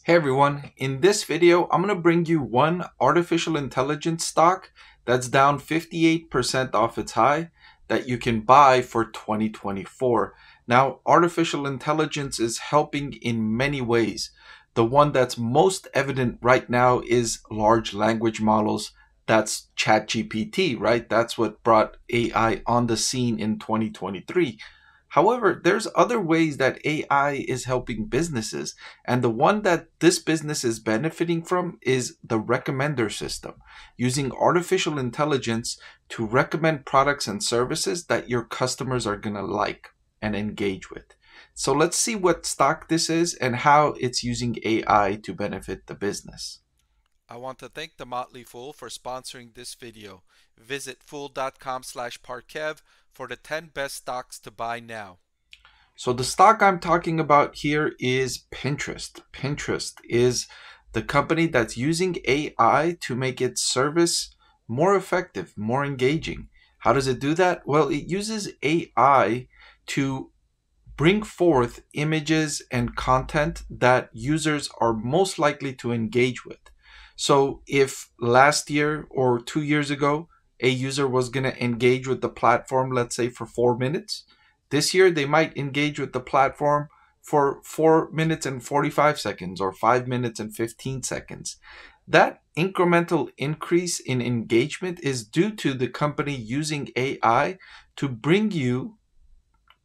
Hey everyone, in this video I'm going to bring you one artificial intelligence stock that's down 58% off its high that you can buy for 2024. Now, artificial intelligence is helping in many ways. The one that's most evident right now is large language models. That's ChatGPT, right? That's what brought AI on the scene in 2023. However, there's other ways that AI is helping businesses, and the one that this business is benefiting from is the recommender system, using artificial intelligence to recommend products and services that your customers are going to like and engage with. So let's see what stock this is and how it's using AI to benefit the business. I want to thank the Motley Fool for sponsoring this video. Visit fool.com/Parkev for the 10 best stocks to buy now. So the stock I'm talking about here is Pinterest. Pinterest is the company that's using AI to make its service more effective, more engaging. How does it do that? Well, it uses AI to bring forth images and content that users are most likely to engage with. So if last year or 2 years ago, a user was going to engage with the platform, let's say for 4 minutes, this year they might engage with the platform for 4 minutes and 45 seconds or 5 minutes and 15 seconds. That incremental increase in engagement is due to the company using AI to bring you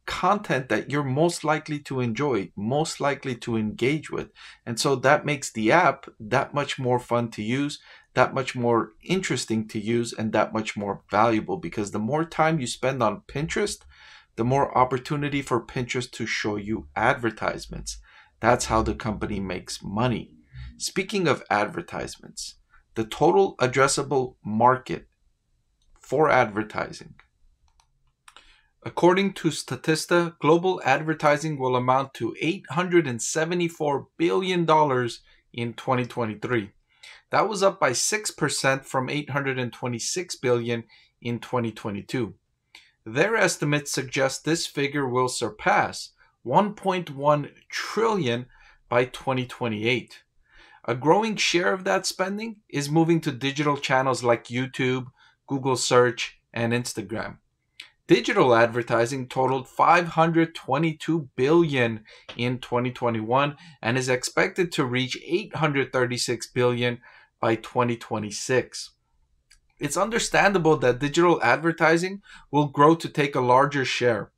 content that you're most likely to enjoy, most likely to engage with. And so that makes the app that much more fun to use, that much more interesting to use, and that much more valuable, because the more time you spend on Pinterest, the more opportunity for Pinterest to show you advertisements. That's how the company makes money. Speaking of advertisements, the total addressable market for advertising, according to Statista, global advertising will amount to $874 billion in 2023. That was up by 6% from $826 billion in 2022. Their estimates suggest this figure will surpass $1.1 trillion by 2028. A growing share of that spending is moving to digital channels like YouTube, Google Search, and Instagram. Digital advertising totaled $522 billion in 2021 and is expected to reach $836 billion by 2026. It's understandable that digital advertising will grow to take a larger share.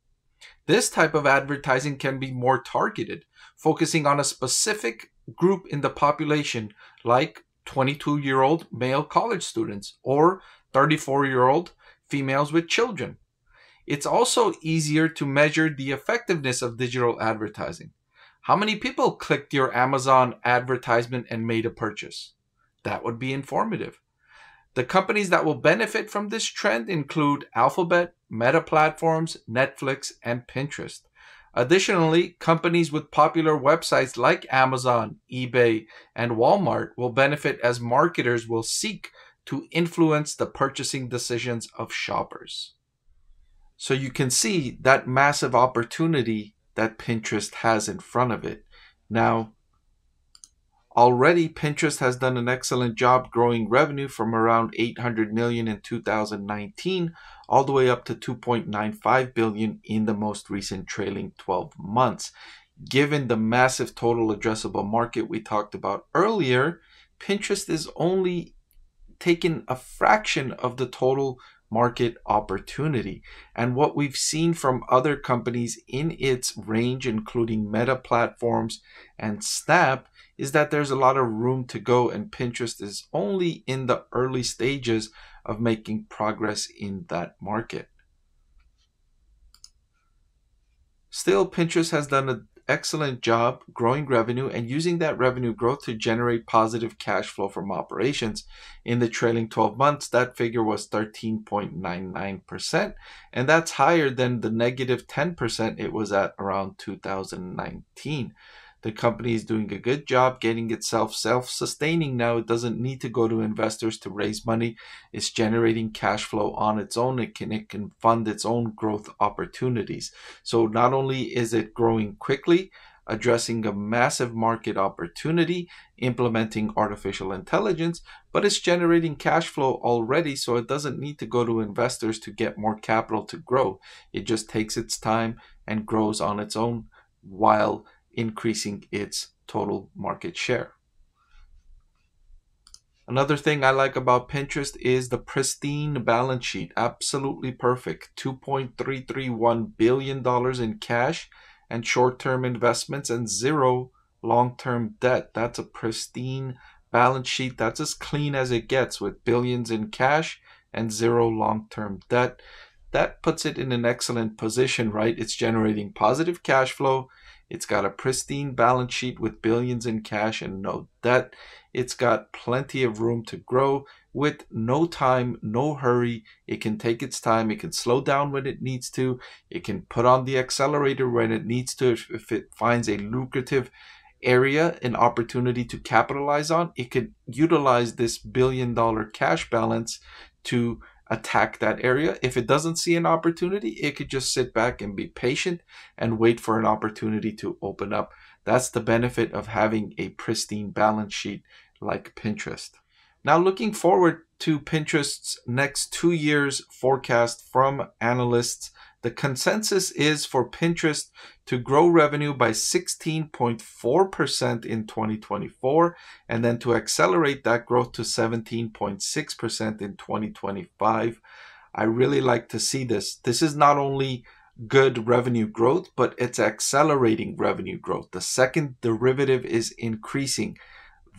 This type of advertising can be more targeted, focusing on a specific group in the population, like 22-year-old male college students or 34-year-old females with children. It's also easier to measure the effectiveness of digital advertising. How many people clicked your Amazon advertisement and made a purchase? That would be informative. The companies that will benefit from this trend include Alphabet, Meta Platforms, Netflix, and Pinterest. Additionally, companies with popular websites like Amazon, eBay, and Walmart will benefit as marketers will seek to influence the purchasing decisions of shoppers. So you can see that massive opportunity that Pinterest has in front of it. Now, already Pinterest has done an excellent job growing revenue from around $800 million in 2019 all the way up to $2.95 billion in the most recent trailing 12 months. Given the massive total addressable market we talked about earlier, Pinterest is only taking a fraction of the total market opportunity. And what we've seen from other companies in its range, including Meta Platforms and Snap, is that there's a lot of room to go, and Pinterest is only in the early stages of making progress in that market. Still, Pinterest has done an excellent job growing revenue and using that revenue growth to generate positive cash flow from operations. In the trailing 12 months, that figure was 13.99%, and that's higher than the negative 10% it was at around 2019. The company is doing a good job getting itself self-sustaining now. It doesn't need to go to investors to raise money. It's generating cash flow on its own. It can fund its own growth opportunities. So not only is it growing quickly, addressing a massive market opportunity, implementing artificial intelligence, but it's generating cash flow already, so it doesn't need to go to investors to get more capital to grow. It just takes its time and grows on its own while increasing its total market share. Another thing I like about Pinterest is the pristine balance sheet. Absolutely perfect. $2.331 billion in cash and short-term investments and zero long-term debt. That's a pristine balance sheet. That's as clean as it gets, with billions in cash and zero long-term debt. That puts it in an excellent position, right? It's generating positive cash flow. It's got a pristine balance sheet with billions in cash and no debt. It's got plenty of room to grow with no time, no hurry. It can take its time. It can slow down when it needs to. It can put on the accelerator when it needs to. If it finds a lucrative area, an opportunity to capitalize on, it could utilize this billion-dollar cash balance to attack that area. If it doesn't see an opportunity, it could just sit back and be patient and wait for an opportunity to open up. That's the benefit of having a pristine balance sheet like Pinterest. Now, looking forward to Pinterest's next 2 years forecast from analysts, the consensus is for Pinterest to grow revenue by 16.4% in 2024, and then to accelerate that growth to 17.6% in 2025. I really like to see this. This is not only good revenue growth, but it's accelerating revenue growth. The second derivative is increasing.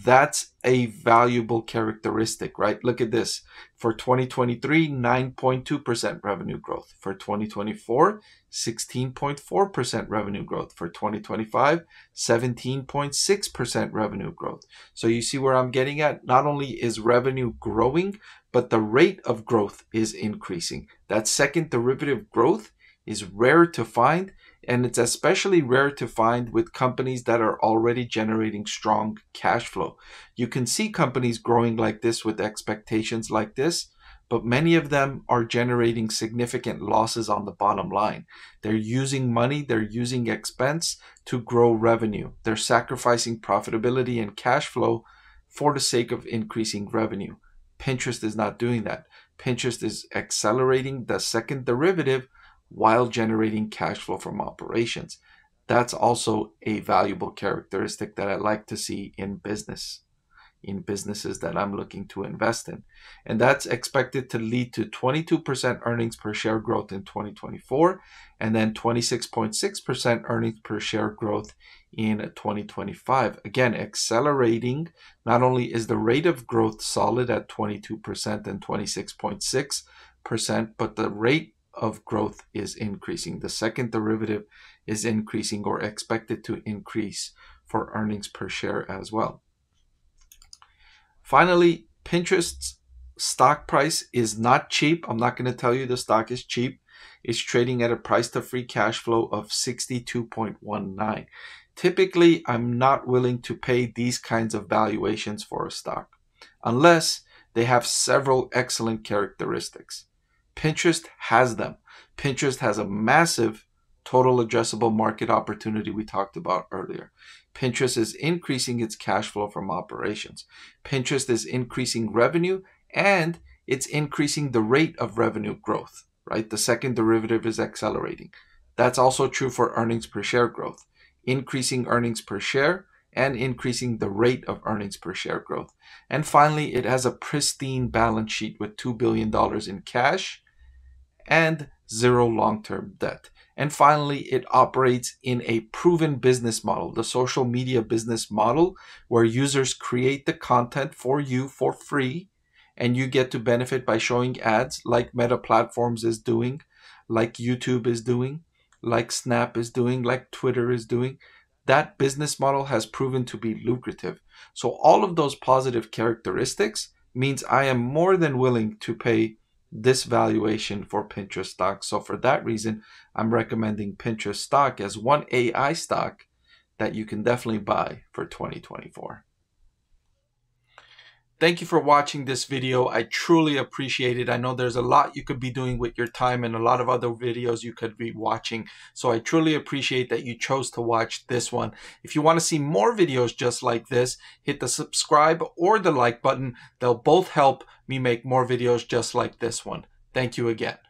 That's a valuable characteristic, right? Look at this. For 2023, 9.2% revenue growth. For 2024, 16.4% revenue growth. For 2025, 17.6% revenue growth. So you see where I'm getting at? Not only is revenue growing, but the rate of growth is increasing. That second derivative growth is rare to find, and it's especially rare to find with companies that are already generating strong cash flow. You can see companies growing like this with expectations like this, but many of them are generating significant losses on the bottom line. They're using money, they're using expense to grow revenue. They're sacrificing profitability and cash flow for the sake of increasing revenue. Pinterest is not doing that. Pinterest is accelerating the second derivative while generating cash flow from operations. That's also a valuable characteristic that I like to see in businesses that I'm looking to invest in. And that's expected to lead to 22% earnings per share growth in 2024, and then 26.6% earnings per share growth in 2025. Again, accelerating. Not only is the rate of growth solid at 22% and 26.6%, but the rate of growth is increasing. The second derivative is increasing or expected to increase for earnings per share as well. Finally, Pinterest's stock price is not cheap. I'm not going to tell you the stock is cheap. It's trading at a price to free cash flow of 62.19. Typically, I'm not willing to pay these kinds of valuations for a stock unless they have several excellent characteristics. Pinterest has them. Pinterest has a massive total addressable market opportunity we talked about earlier. Pinterest is increasing its cash flow from operations. Pinterest is increasing revenue, and it's increasing the rate of revenue growth, right? The second derivative is accelerating. That's also true for earnings per share growth. Increasing earnings per share and increasing the rate of earnings per share growth. And finally, it has a pristine balance sheet with $2 billion in cash and zero long-term debt. And finally, it operates in a proven business model, the social media business model, where users create the content for you for free, and you get to benefit by showing ads like Meta Platforms is doing, like YouTube is doing, like Snap is doing, like Twitter is doing. That business model has proven to be lucrative. So all of those positive characteristics means I am more than willing to pay this valuation for Pinterest stock. So for that reason, I'm recommending Pinterest stock as one AI stock that you can definitely buy for 2024. Thank you for watching this video. I truly appreciate it. I know there's a lot you could be doing with your time and a lot of other videos you could be watching. So I truly appreciate that you chose to watch this one. If you want to see more videos just like this, hit the subscribe or the like button. They'll both help me make more videos just like this one. Thank you again.